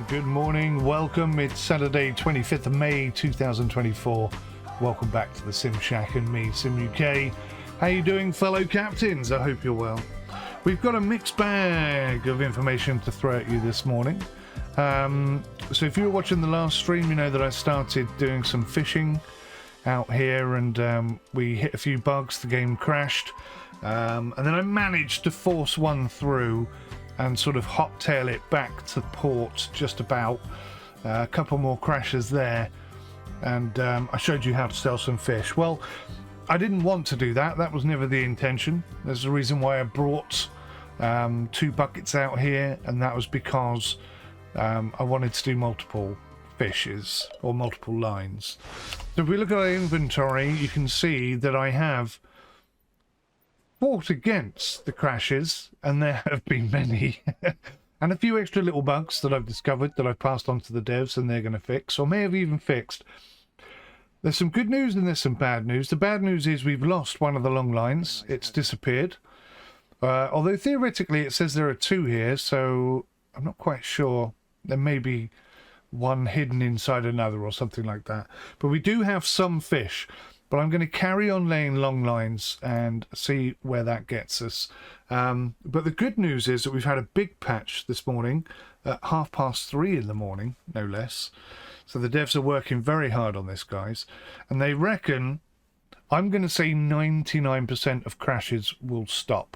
good morning, welcome. It's Saturday 25th of May 2024. Welcome back to the Sim Shack and me, Sim UK. How you doing, fellow captains? I hope you're well. We've got a mixed bag of information to throw at you this morning. So if you were watching the last stream, you know that I started doing some fishing out here, and we hit a few bugs, the game crashed, and then I managed to force one through and sort of hot tail it back to port just about. A couple more crashes there, and I showed you how to sell some fish. Well, I didn't want to do that. That was never the intention. There's a reason why I brought 2 buckets out here, and that was because I wanted to do multiple fishes or multiple lines. So if we look at our inventory, you can see that I have fought against the crashes, and there have been many, and a few extra little bugs that I've discovered that I've passed on to the devs and they're going to fix, or may have even fixed. There's some good news and there's some bad news. The bad news is we've lost one of the long lines. It's disappeared. Although theoretically it says there are 2 here, so I'm not quite sure. There may be one hidden inside another or something like that. But we do have some fish. But I'm going to carry on laying long lines and see where that gets us. But the good news is that we've had a big patch this morning at 3:30 in the morning, no less. So the devs are working very hard on this, guys. And they reckon, I'm going to say 99% of crashes will stop.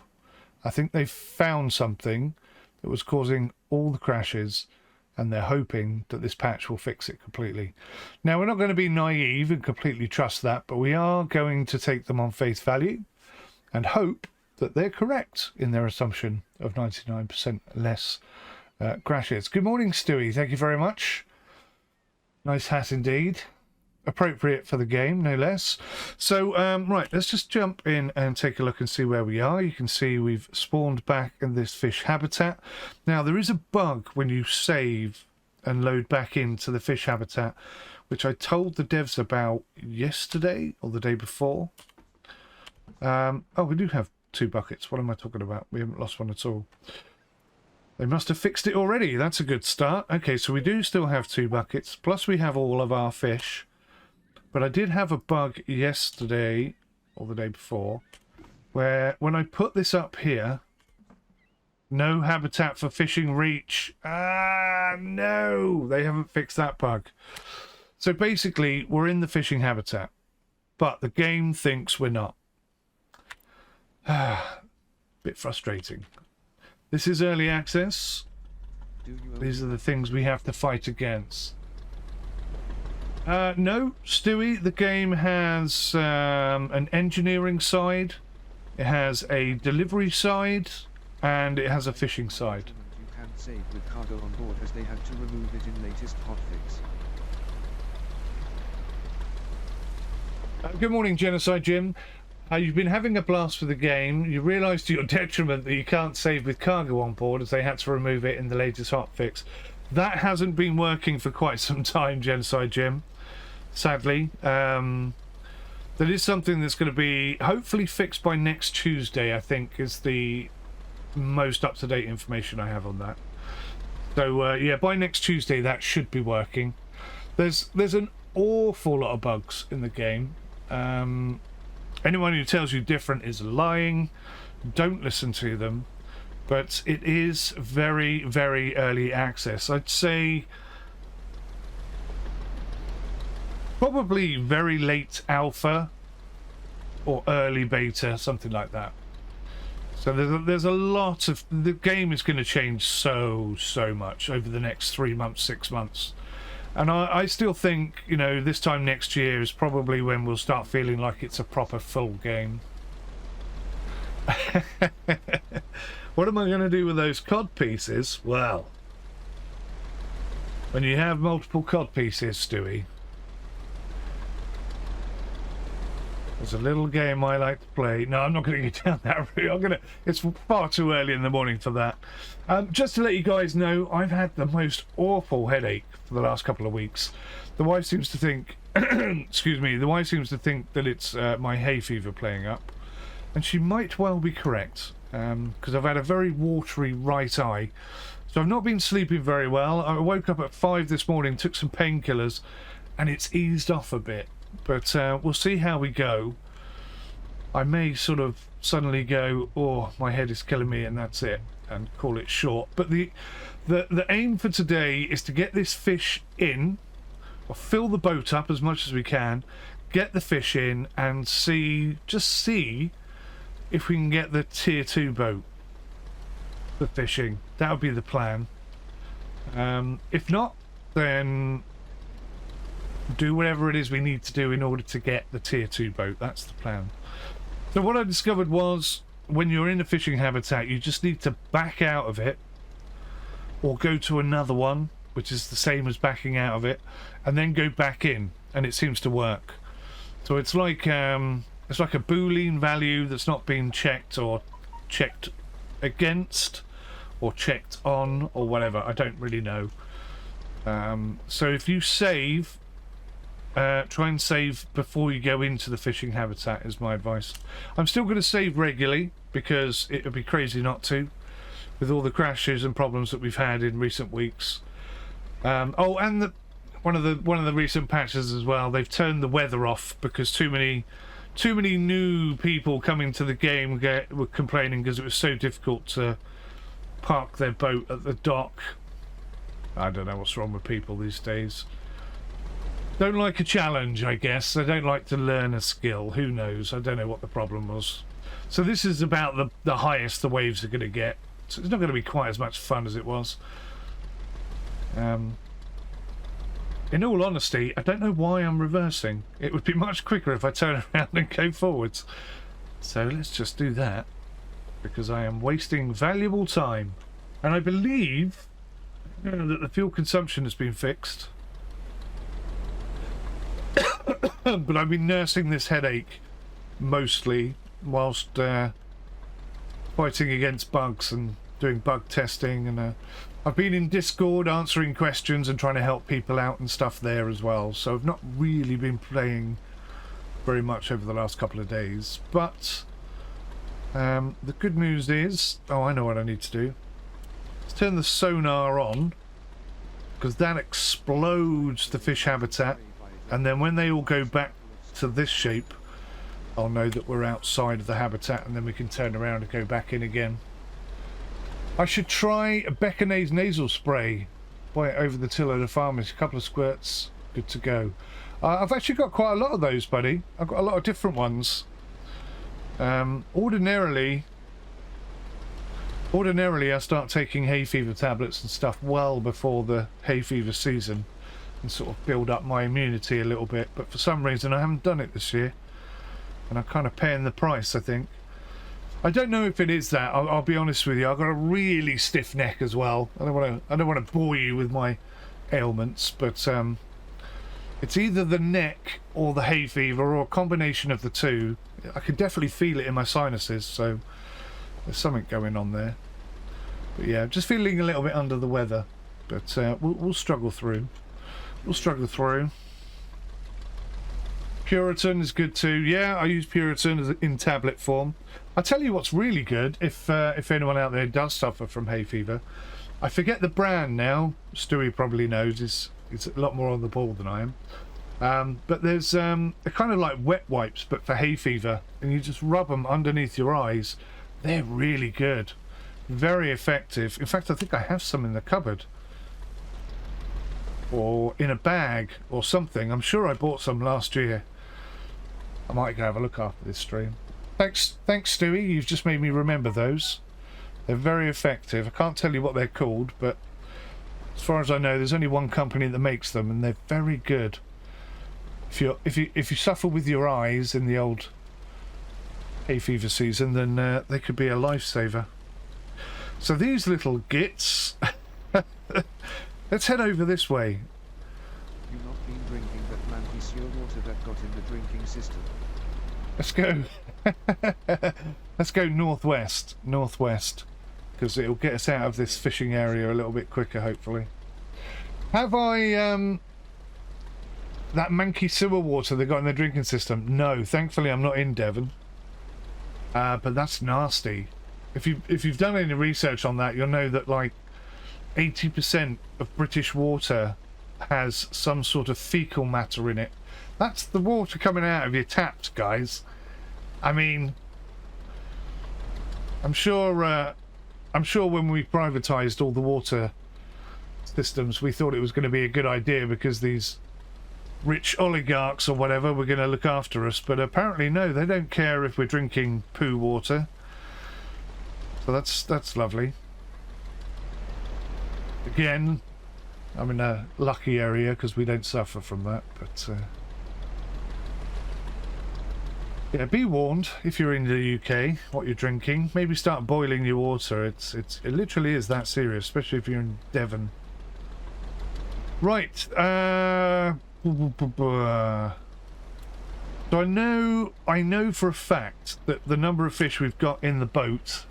I think they've found something that was causing all the crashes, and they're hoping that this patch will fix it completely. Now, we're not going to be naive and completely trust that, but we are going to take them on face value and hope that they're correct in their assumption of 99% less crashes. Good morning, Stewie. Thank you very much. Nice hat indeed. Appropriate for the game, no less. So, right, let's just jump in and take a look and see where we are. You can see we've spawned back in this fish habitat. Now, there is a bug when you save and load back into the fish habitat, which I told the devs about yesterday or the day before. Oh, we do have 2 buckets. What am I talking about? We haven't lost one at all. They must have fixed it already. That's a good start. Okay, so we do still have 2 buckets, plus we have all of our fish. But I did have a bug yesterday, or the day before, where when I put this up here, no habitat for fishing reach. Ah, no! They haven't fixed that bug. So basically, we're in the fishing habitat, but the game thinks we're not. Bit frustrating. This is early access. These are the things we have to fight against. No, Stewie, the game has an engineering side, it has a delivery side, and it has a fishing side. You can save with cargo on board as they had to remove it in latest hotfix. Good morning, Genocide Jim. You've been having a blast with the game. You realise to your detriment that you can't save with cargo on board as they had to remove it in the latest hotfix. That hasn't been working for quite some time, Genocide Jim. Sadly, that is something that's going to be hopefully fixed by next Tuesday, I think, is the most up-to-date information I have on that. So yeah, by next Tuesday that should be working. There's an awful lot of bugs in the game. Anyone who tells you different is lying. Don't listen to them. But it is very, very early access. I'd say probably very late alpha or early beta, something like that. So there's a lot of... The game is going to change so much over the next 3 months, 6 months. And I still think, you know, this time next year is probably when we'll start feeling like it's a proper full game. What am I going to do with those cod pieces? Well, when you have multiple cod pieces, Stewie, there's a little game I like to play. No, I'm not going to get down that route. It's far too early in the morning for that. Just to let you guys know, I've had the most awful headache for the last couple of weeks. The wife seems to think, excuse me, the wife seems to think that it's my hay fever playing up. And she might well be correct, because I've had a very watery right eye. So I've not been sleeping very well. I woke up at 5 this morning, took some painkillers, and it's eased off a bit. But we'll see how we go. I may sort of suddenly go, oh, my head is killing me, and that's it, and call it short. But the aim for today is to get this fish in, or fill the boat up as much as we can, get the fish in, and just see if we can get the tier 2 boat for fishing. That would be the plan. If not, then do whatever it is we need to do in order to get the tier 2 boat. That's the plan. So what I discovered was, when you're in a fishing habitat, you just need to back out of it, or go to another one, which is the same as backing out of it, and then go back in, and it seems to work. So it's like a Boolean value that's not being checked or checked against or checked on or whatever. I don't really know. So if you save, try and save before you go into the fishing habitat is my advice. I'm still going to save regularly because it would be crazy not to, with all the crashes and problems that we've had in recent weeks. Oh, and one of the recent patches as well, they've turned the weather off because too many new people coming to the game were complaining because it was so difficult to park their boat at the dock. I don't know what's wrong with people these days. Don't like a challenge, I guess. They don't like to learn a skill. Who knows? I don't know what the problem was. So this is about the highest the waves are going to get. So it's not going to be quite as much fun as it was. In all honesty, I don't know why I'm reversing. It would be much quicker if I turn around and go forwards. So let's just do that, because I am wasting valuable time. And I believe that the fuel consumption has been fixed. But I've been nursing this headache mostly whilst fighting against bugs and doing bug testing, and I've been in Discord answering questions and trying to help people out and stuff there as well. So I've not really been playing very much over the last couple of days. But the good news is, oh, I know what I need to do. Let's turn the sonar on, because that explodes the fish habitat, and then when they all go back to this shape, I'll know that we're outside of the habitat, and then we can turn around and go back in again. I should try a Beckinase nasal spray. Boy, over the till of the farm is a couple of squirts, good to go. I've actually got quite a lot of those, buddy. I've got a lot of different ones. Ordinarily I start taking hay fever tablets and stuff well before the hay fever season, and sort of build up my immunity a little bit, but for some reason I haven't done it this year, and I'm kind of paying the price, I think. I don't know if it is that. I'll be honest with you. I've got a really stiff neck as well. I don't want to bore you with my ailments, but it's either the neck or the hay fever, or a combination of the two. I can definitely feel it in my sinuses, so there's something going on there. But yeah, just feeling a little bit under the weather, but we'll struggle through. We'll struggle through. Puritan is good too. Yeah, I use Puritan in tablet form. I'll tell you what's really good, if anyone out there does suffer from hay fever. I forget the brand now. Stewie probably knows. It's a lot more on the ball than I am. But there's they're kind of like wet wipes, but for hay fever, and you just rub them underneath your eyes. They're really good, very effective. In fact, I think I have some in the cupboard, or in a bag or something. I'm sure I bought some last year. I might go have a look after this stream. Thanks Stewie, you've just made me remember those. They're very effective. I can't tell you what they're called, but as far as I know, there's only one company that makes them, and they're very good. If you suffer with your eyes in the old hay fever season, then they could be a lifesaver. So these little gits, let's head over this way. You've not been drinking that manky sewer water that got in the drinking system. Let's go. Let's go northwest, because it'll get us out of this fishing area a little bit quicker, hopefully. Have I that manky sewer water they got in the drinking system? No, thankfully I'm not in Devon. But that's nasty. If you've done any research on that, you'll know that, like, 80% of British water has some sort of fecal matter in it. That's the water coming out of your taps, guys. I mean, I'm sure when we privatized all the water systems, we thought it was going to be a good idea because these rich oligarchs or whatever were going to look after us, but apparently no, they don't care if we're drinking poo water. So that's lovely. Again, I'm in a lucky area because we don't suffer from that, but yeah, be warned if you're in the UK what you're drinking. Maybe start boiling your water. It literally is that serious, especially if you're in Devon. Right. So I know for a fact that the number of fish we've got in the boat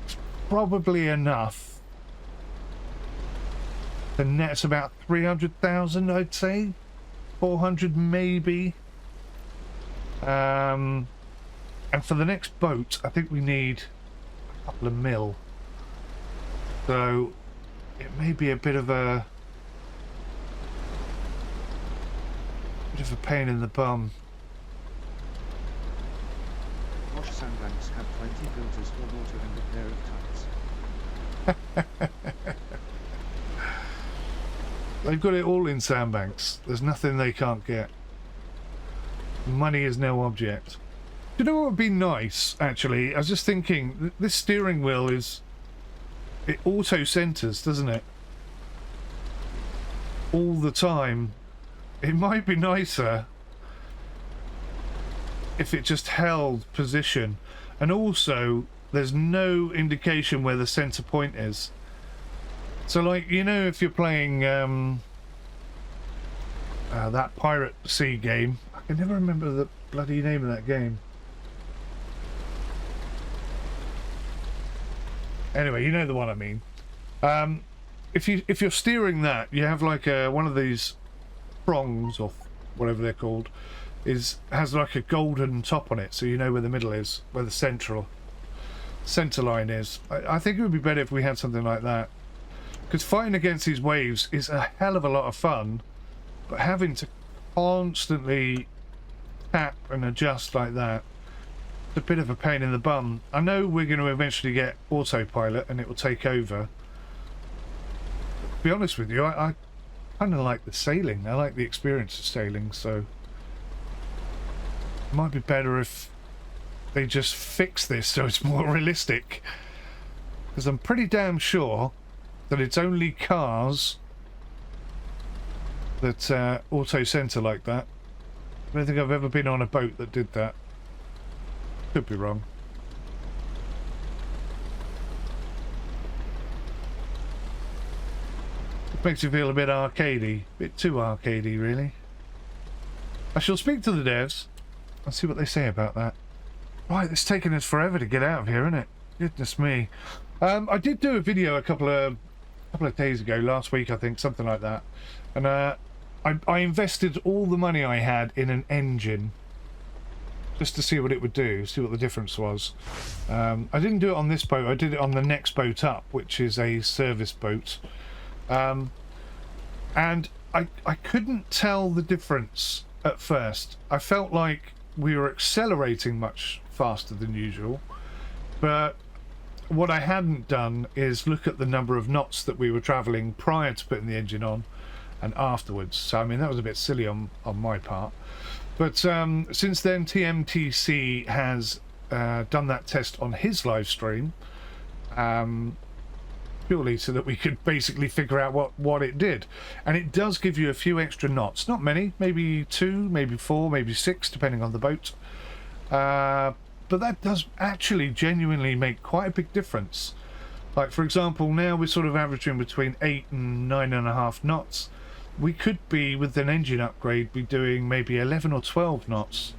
is probably enough. The net's about 300,000, I'd say. 400 maybe. And for the next boat, I think we need a couple of mil. So it may be a bit of a pain in the bum. Posh sandbanks have 20 filters for water and a pair of tights. They've got it all in sandbanks. There's nothing they can't get. Money is no object. You know what would be nice, actually? I was just thinking, this steering wheel it auto-centers, doesn't it? All the time. It might be nicer if it just held position. And also, there's no indication where the center point is. So, like, you know, if you're playing that Pirate Sea game, I can never remember the bloody name of that game. Anyway, you know the one I mean. If you're steering that, you have like one of these prongs or whatever they're called, has like a golden top on it, so you know where the middle is, where the center line is. I think it would be better if we had something like that. Because fighting against these waves is a hell of a lot of fun, but having to constantly tap and adjust like that, it's a bit of a pain in the bum. I know we're going to eventually get autopilot and it will take over. But to be honest with you, I kind of like the sailing. I like the experience of sailing, so it might be better if they just fix this so it's more realistic. Because I'm pretty damn sure that it's only cars that auto-center like that. I don't think I've ever been on a boat that did that. Could be wrong. It makes you feel a bit arcadey. A bit too arcadey, really. I shall speak to the devs and see what they say about that. Right, it's taken us forever to get out of here, isn't it? Goodness me. I did do a video a couple of days ago, last week I think, something like that, and I invested all the money I had in an engine just to see what it would do, see what the difference was. I didn't do it on this boat, I did it on the next boat up, which is a service boat, and I couldn't tell the difference at first. I felt like we were accelerating much faster than usual, but what I hadn't done is look at the number of knots that we were travelling prior to putting the engine on and afterwards. So I mean, that was a bit silly on my part. But since then, TMTC has done that test on his live stream, purely so that we could basically figure out what it did. And it does give you a few extra knots, not many, maybe 2, maybe 4, maybe 6, depending on the boat. But that does actually genuinely make quite a big difference. Like, for example, now we're sort of averaging between 8 and 9.5 knots. We could be, with an engine upgrade, be doing maybe 11 or 12 knots.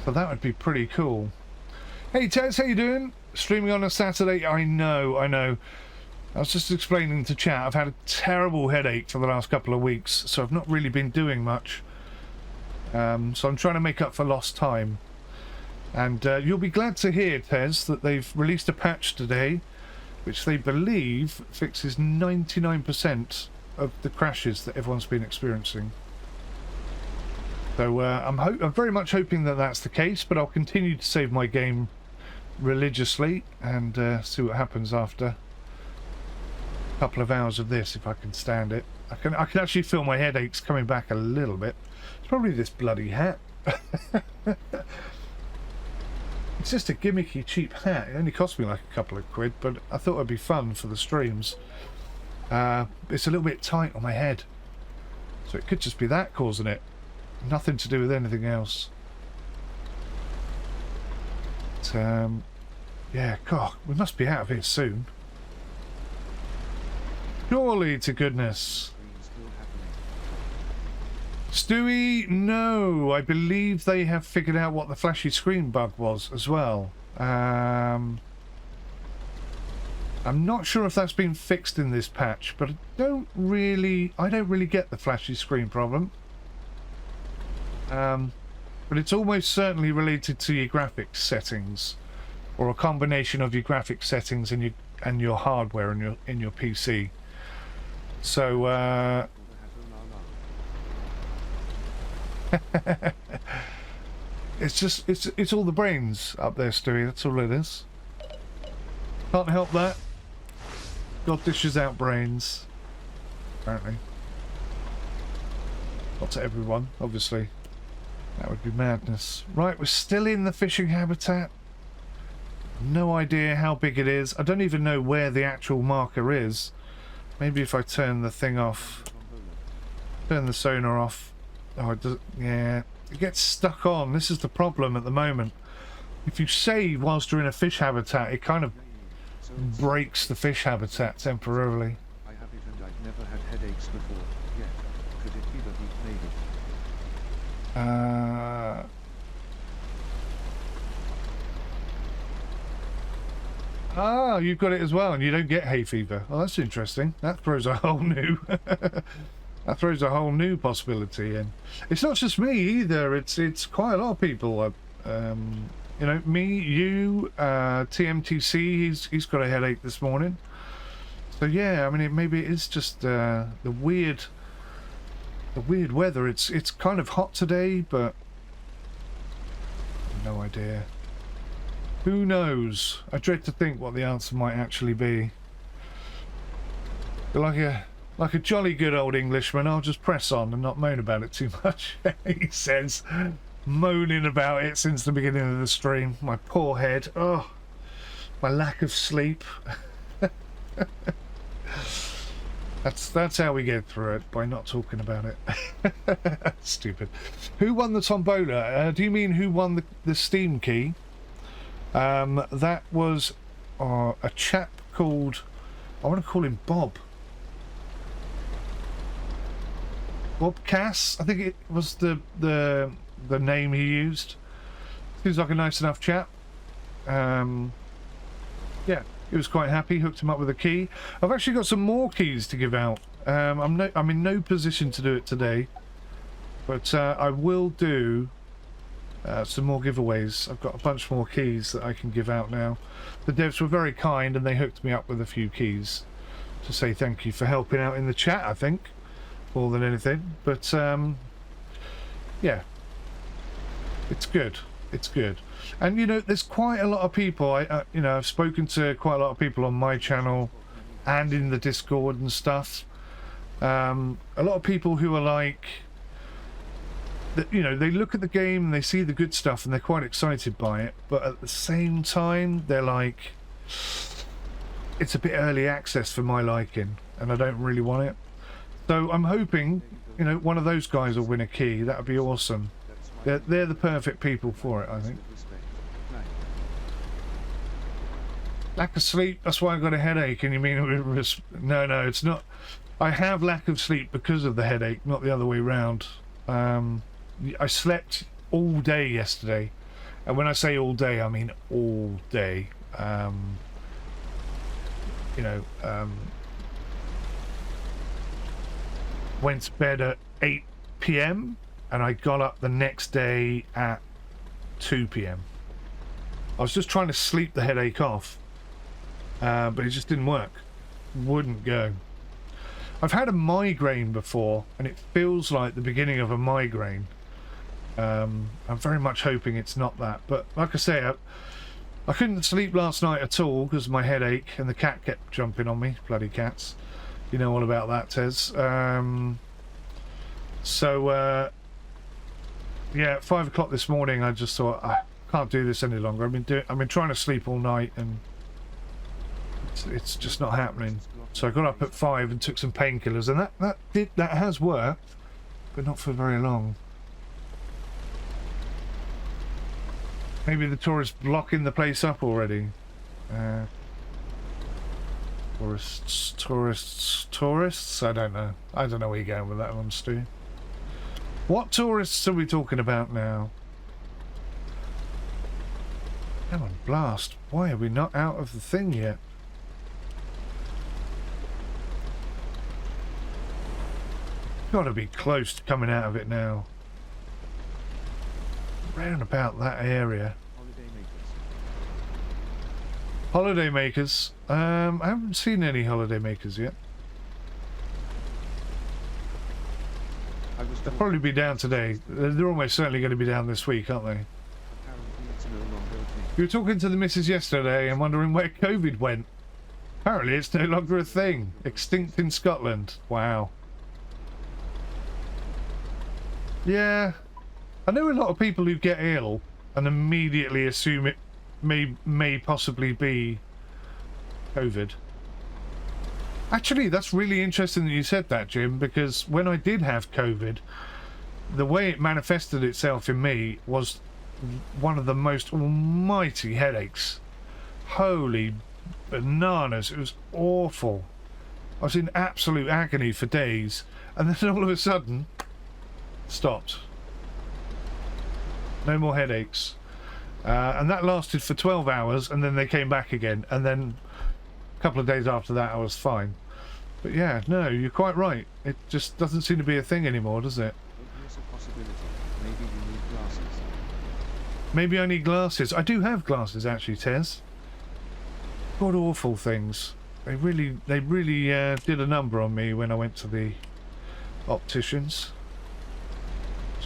So that would be pretty cool. Hey Tez, how you doing? Streaming on a Saturday? I know. I was just explaining to chat, I've had a terrible headache for the last couple of weeks, so I've not really been doing much. So I'm trying to make up for lost time. And you'll be glad to hear, Tez, that they've released a patch today which they believe fixes 99% of the crashes that everyone's been experiencing. So I'm very much hoping that that's the case, but I'll continue to save my game religiously and see what happens after a couple of hours of this, if I can stand it. I can actually feel my headaches coming back a little bit. It's probably this bloody hat. It's just a gimmicky cheap hat. It only cost me like a couple of quid, but I thought it'd be fun for the streams. It's a little bit tight on my head, so it could just be that causing it. Nothing to do with anything else. But, yeah, God, we must be out of here soon. Surely to goodness. Stewie, no, I believe they have figured out what the flashy screen bug was as well. I'm not sure if that's been fixed in this patch, but I don't really get the flashy screen problem. But it's almost certainly related to your graphics settings, or a combination of your graphics settings and your hardware in your PC. So it's all the brains up there, Stewie. That's all it is. Can't help that. God dishes out brains, apparently. Not to everyone, obviously. That would be madness. Right, we're still in the fishing habitat. No idea how big it is. I don't even know where the actual marker is. Maybe if I turn the thing off, turn the sonar off. Oh, it does. Yeah, it gets stuck on. This is the problem at the moment. If you save whilst you're in a fish habitat, it kind of breaks the fish habitat temporarily. I have it and I've never had headaches before. Yeah. Could it be the heat made it? Ah, you've got it as well, and you don't get hay fever. Oh, that's interesting. That throws a whole new that throws a whole new possibility in. It's not just me either. It's quite a lot of people. You know, me, you, TMTC. He's got a headache this morning. So yeah, I mean, maybe it is just the weird weather. It's kind of hot today, but no idea. Who knows? I dread to think what the answer might actually be. But like a jolly good old Englishman, I'll just press on and not moan about it too much. He says, moaning about it since the beginning of the stream. My poor head. Oh, my lack of sleep. That's how we get through it, by not talking about it. Stupid. Who won the tombola? Do you mean who won the Steam key? That was a chap called, I want to call him Bob. Bob Cass, I think it was the name he used. Seems like a nice enough chap. Yeah, he was quite happy. Hooked him up with a key. I've actually got some more keys to give out. I'm in no position to do it today, but I will do some more giveaways. I've got a bunch more keys that I can give out now. The devs were very kind and they hooked me up with a few keys to say thank you for helping out in the chat, I think, more than anything. But yeah, it's good. It's good. And you know, there's quite a lot of people. You know, I've spoken to quite a lot of people on my channel and in the Discord and stuff. A lot of people who are like, you know, they look at the game and they see the good stuff and they're quite excited by it, but at the same time they're like, it's a bit early access for my liking and I don't really want it. So I'm hoping, you know, one of those guys will win a key. That would be awesome. They're the perfect people for it, I think. Lack of sleep, that's why I got a headache. And you mean it was, no, it's not. I have lack of sleep because of the headache, not the other way round. I slept all day yesterday, and when I say all day, I mean all day. You know, went to bed at 8 PM and I got up the next day at 2 PM. I was just trying to sleep the headache off, but it just didn't work. Wouldn't go. I've had a migraine before, and it feels like the beginning of a migraine. I'm very much hoping it's not that, but like I say, I couldn't sleep last night at all because of my headache, and the cat kept jumping on me. Bloody cats. You know all about that, Tez. Yeah, at 5 o'clock this morning, I just thought, I can't do this any longer. I've been trying to sleep all night, and it's just not happening. So I got up at 5 and took some painkillers, and that has worked, but not for very long. Maybe the tourists blocking the place up already. Tourists. I don't know. I don't know where you're going with that one, Stu. What tourists are we talking about now? Come on, blast. Why are we not out of the thing yet? Gotta be close to coming out of it now. Round about that area. Holiday makers. I haven't seen any holiday makers yet. They'll probably be down today. They're almost certainly going to be down this week, aren't they? You were talking to the missus yesterday and wondering where COVID went. Apparently it's no longer a thing. Extinct in Scotland. Wow. Yeah. I know a lot of people who get ill and immediately assume it may possibly be COVID. Actually, that's really interesting that you said that, Jim, because when I did have COVID, the way it manifested itself in me was one of the most almighty headaches. Holy bananas, it was awful. I was in absolute agony for days, and then all of a sudden, stopped. No more headaches. And that lasted for 12 hours, and then they came back again, and then a couple of days after that I was fine. But yeah, no, you're quite right. It just doesn't seem to be a thing anymore, does it? Here's a possibility. Maybe you need glasses. Maybe I need glasses. I do have glasses, actually, Tez. God awful things. They really did a number on me when I went to the opticians.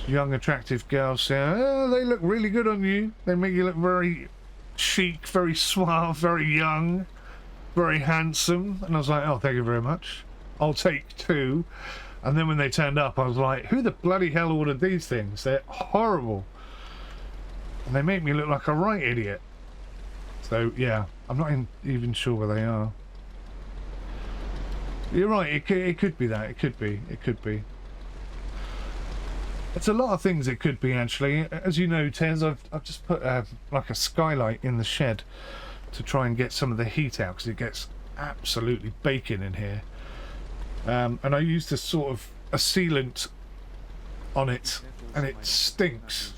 Young, attractive girls say, oh, they look really good on you. They make you look very chic, very suave, very young, very handsome. And I was like, oh, thank you very much. I'll take 2. And then when they turned up, I was like, who the bloody hell ordered these things? They're horrible. And they make me look like a right idiot. So, yeah, I'm not even sure where they are. You're right, it could be that. It could be. It's a lot of things it could be, actually. As you know, Tez, I've just put like a skylight in the shed to try and get some of the heat out, because it gets absolutely baking in here. And I used a sort of a sealant on it, and it stinks.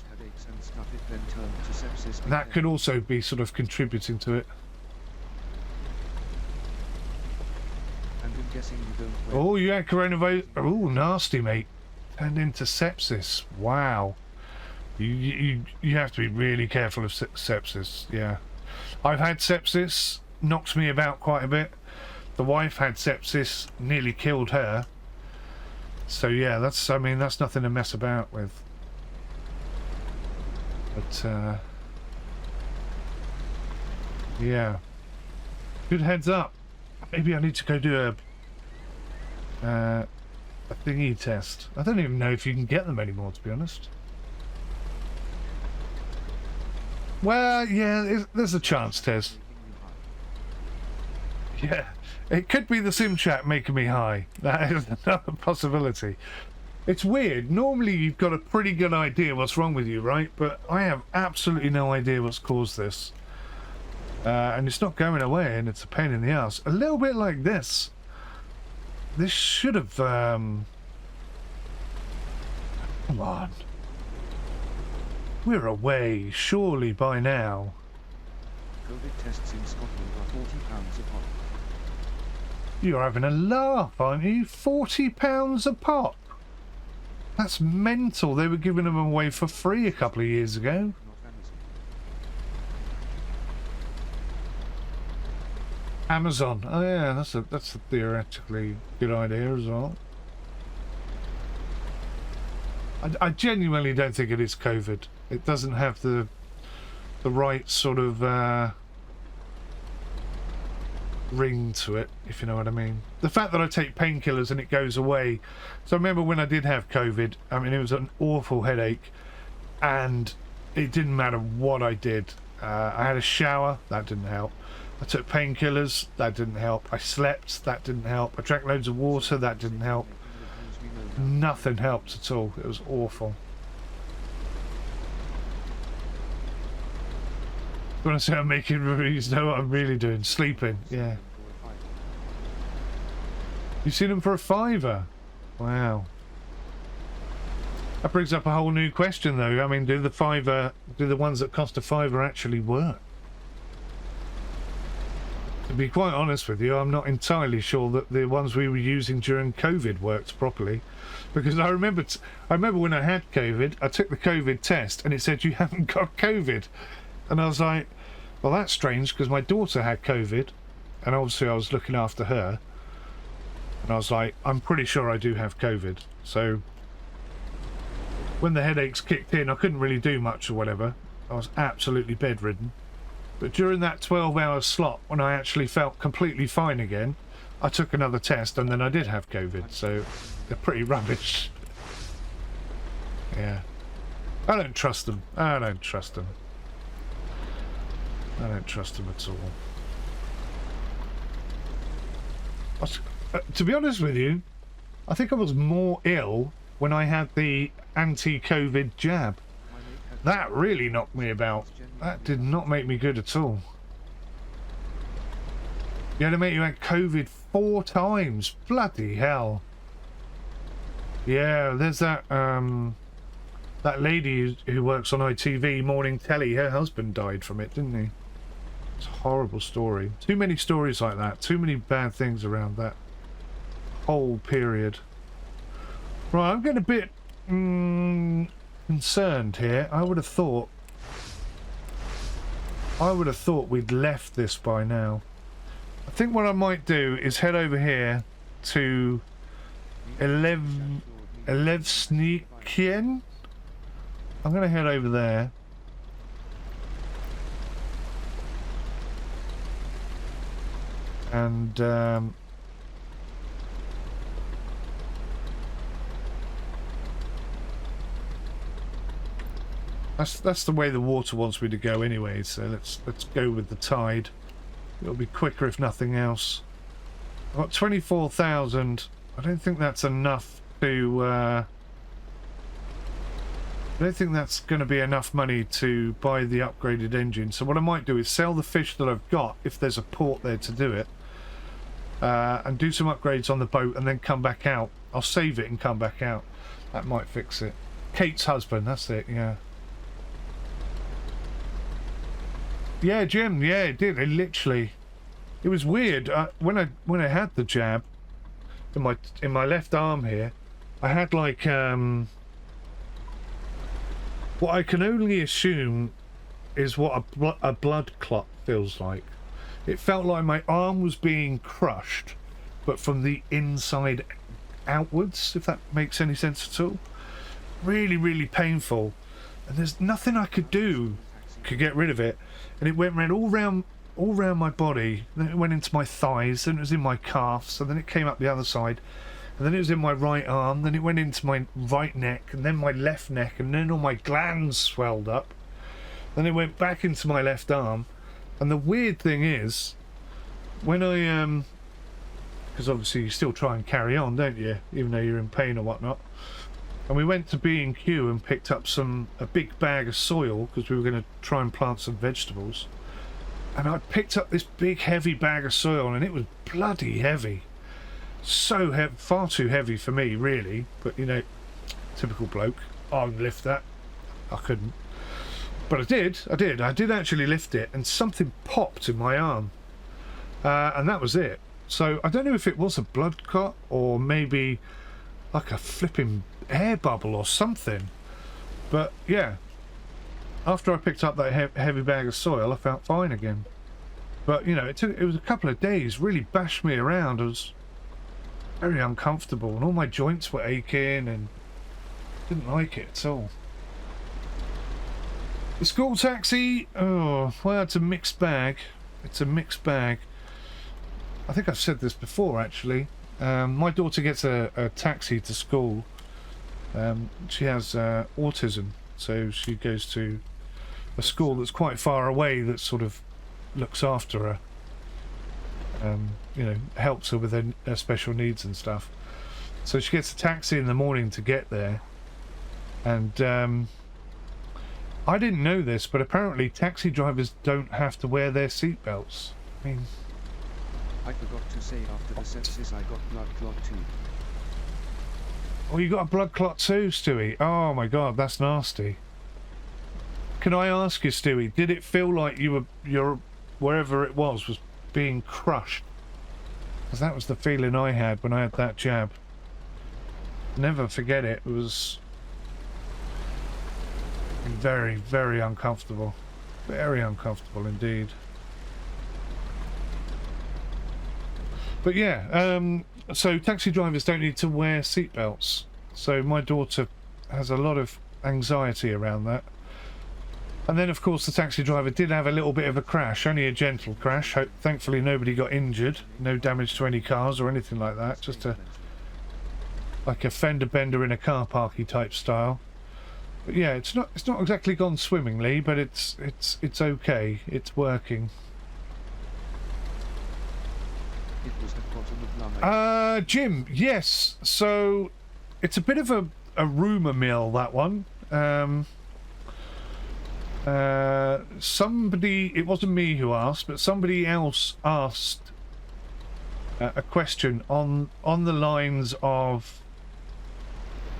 That could also be sort of contributing to it. Oh, you had coronavirus. Oh, nasty, mate. Turned into sepsis. Wow. You have to be really careful of sepsis. Yeah, I've had sepsis, knocked me about quite a bit. The wife had sepsis, nearly killed her. So yeah, that's nothing to mess about with. But yeah, good heads up. Maybe I need to go do a thingy test. I don't even know if you can get them anymore, to be honest. Well, yeah, there's a chance, Tez. Yeah, it could be the sim chat making me high. That is another possibility. It's weird. Normally you've got a pretty good idea what's wrong with you, right? But I have absolutely no idea what's caused this. And it's not going away, and it's a pain in the ass. A little bit like this. This should have, come on. We're away, surely, by now. COVID tests in Scotland are £40 a pop. You're having a laugh, aren't you? £40 a pop. That's mental. They were giving them away for free a couple of years ago. Amazon. Oh yeah, that's a theoretically good idea as well. I genuinely don't think it is COVID. It doesn't have the right sort of ring to it, if you know what I mean. The fact that I take painkillers and it goes away. So I remember when I did have COVID, I mean, it was an awful headache, and it didn't matter what I did. I had a shower, that didn't help. I took painkillers, that didn't help. I slept, that didn't help. I drank loads of water, that didn't help. Nothing helped at all. It was awful. When I say I'm making reviews, know what I'm really doing? Sleeping, yeah. You've seen them for a £5? Wow. That brings up a whole new question though. I mean, do the ones that cost a £5 actually work? To be quite honest with you, I'm not entirely sure that the ones we were using during COVID worked properly. Because I remember when I had COVID, I took the COVID test and it said you haven't got COVID. And I was like, well, that's strange, because my daughter had COVID, and obviously I was looking after her. And I was like, I'm pretty sure I do have COVID. So when the headaches kicked in, I couldn't really do much or whatever. I was absolutely bedridden. But during that 12-hour slot, when I actually felt completely fine again, I took another test, and then I did have COVID. So they're pretty rubbish. Yeah. I don't trust them. I don't trust them. I don't trust them at all. To be honest with you, I think I was more ill when I had the anti-COVID jab. That really knocked me about. That did not make me good at all. You had to make you had COVID 4 times. Bloody hell. Yeah, there's that that lady who works on ITV morning telly. Her husband died from it, didn't he? It's a horrible story. Too many stories like that. Too many bad things around that whole period. Right, I'm getting a bit concerned here. I would have thought we'd left this by now. I think what I might do is head over here to Elevsnikien. I'm going to head over there. And that's the way the water wants me to go anyway, so let's go with the tide. It'll be quicker if nothing else. I've got 24,000. I don't think that's enough to I don't think that's going to be enough money to buy the upgraded engine. So what I might do is sell the fish that I've got, if there's a port there to do it, and do some upgrades on the boat and then come back out. I'll save it and come back out. That might fix it. Kate's husband, that's it, yeah. Yeah, Jim, yeah, it did. It literally... It was weird. When I had the jab in my left arm here, I had like what I can only assume is what a blood clot feels like. It felt like my arm was being crushed, but from the inside outwards, if that makes any sense at all. Really, really painful. And there's nothing I could do to get rid of it. And it went all round my body. Then it went into my thighs, then it was in my calves, and then it came up the other side. And then it was in my right arm, then it went into my right neck, and then my left neck, and then all my glands swelled up. Then it went back into my left arm. And the weird thing is, when I because obviously you still try and carry on, don't you, even though you're in pain or whatnot. And we went to B&Q and picked up a big bag of soil, because we were going to try and plant some vegetables. And I picked up this big heavy bag of soil, and it was bloody heavy. So heavy, far too heavy for me, really. But, you know, typical bloke. I'd lift that. I couldn't. But I did actually lift it, and something popped in my arm. And that was it. So I don't know if it was a blood clot, or maybe like a flipping air bubble or something. But yeah, after I picked up that heavy bag of soil, I felt fine again. But you know, it was a couple of days, really bashed me around. I was very uncomfortable and all my joints were aching and didn't like it at all. The school taxi, oh well, it's a mixed bag. It's a mixed bag. I think I've said this before actually. My daughter gets a taxi to school. She has autism, so she goes to a school that's quite far away that sort of looks after her. You know, helps her with her special needs and stuff. So she gets a taxi in the morning to get there. And I didn't know this, but apparently taxi drivers don't have to wear their seatbelts. I mean, I forgot to say after the sepsis I got blood clot too. oh, you got a blood clot too, Stewie? Oh my god, that's nasty. Can I ask you, Stewie, did it feel like your wherever it was being crushed? Because that was the feeling I had when I had that jab. Never forget it. It was very, very uncomfortable. Very uncomfortable indeed. But yeah, so taxi drivers don't need to wear seatbelts. So my daughter has a lot of anxiety around that. And then of course the taxi driver did have a little bit of a crash, only a gentle crash. Thankfully nobody got injured, no damage to any cars or anything like that, just like a fender bender in a car parky type style. But yeah, it's not exactly gone swimmingly, but it's okay, it's working. It was at bottom of Lama. Jim, yes, so it's a bit of a rumour mill, that one. Somebody, it wasn't me who asked, but somebody else asked a question on the lines of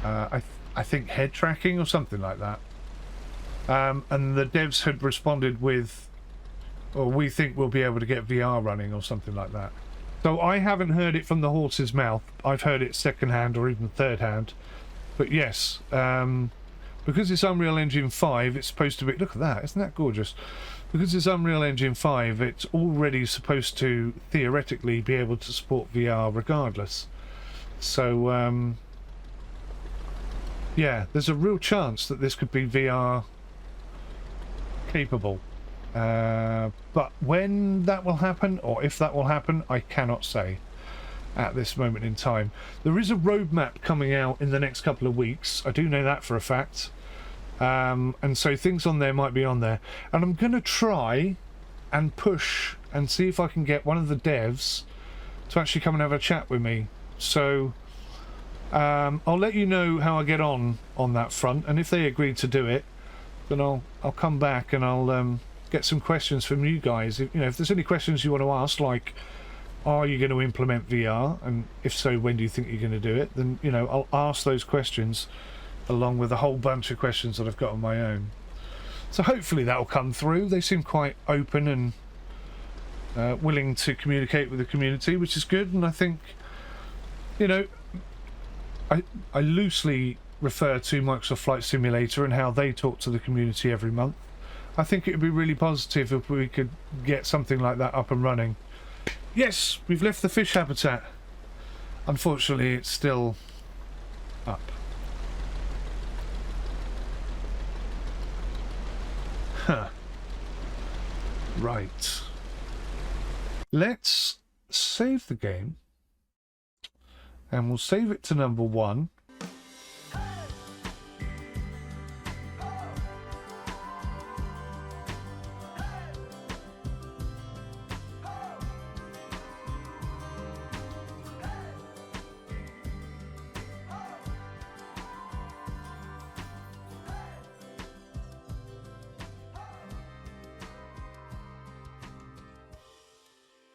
I think head tracking or something like that, and the devs had responded with, or we think we'll be able to get VR running or something like that. So I haven't heard it from the horse's mouth. I've heard it second hand or even third hand, but yes, because it's Unreal Engine 5, it's supposed to be... Look at that, isn't that gorgeous? Because it's Unreal Engine 5, it's already supposed to, theoretically, be able to support VR regardless. So, yeah, there's a real chance that this could be VR capable. But when that will happen, or if that will happen, I cannot say at this moment in time. There is a roadmap coming out in the next couple of weeks. I do know that for a fact. And so things on there might be on there. And I'm going to try and push and see if I can get one of the devs to actually come and have a chat with me. So I'll let you know how I get on that front. And if they agree to do it, then I'll come back and I'll get some questions from you guys. If there's any questions you want to ask, like, are you going to implement VR, and if so, when do you think you're going to do it, then I'll ask those questions along with a whole bunch of questions that I've got on my own. So hopefully that will come through. They seem quite open and willing to communicate with the community, which is good. And I think I loosely refer to Microsoft Flight Simulator and how they talk to the community every month. I think it would be really positive if we could get something like that up and running. Yes, we've left the fish habitat. Unfortunately, it's still up. Huh. Right. Let's save the game. And we'll save it to number 1.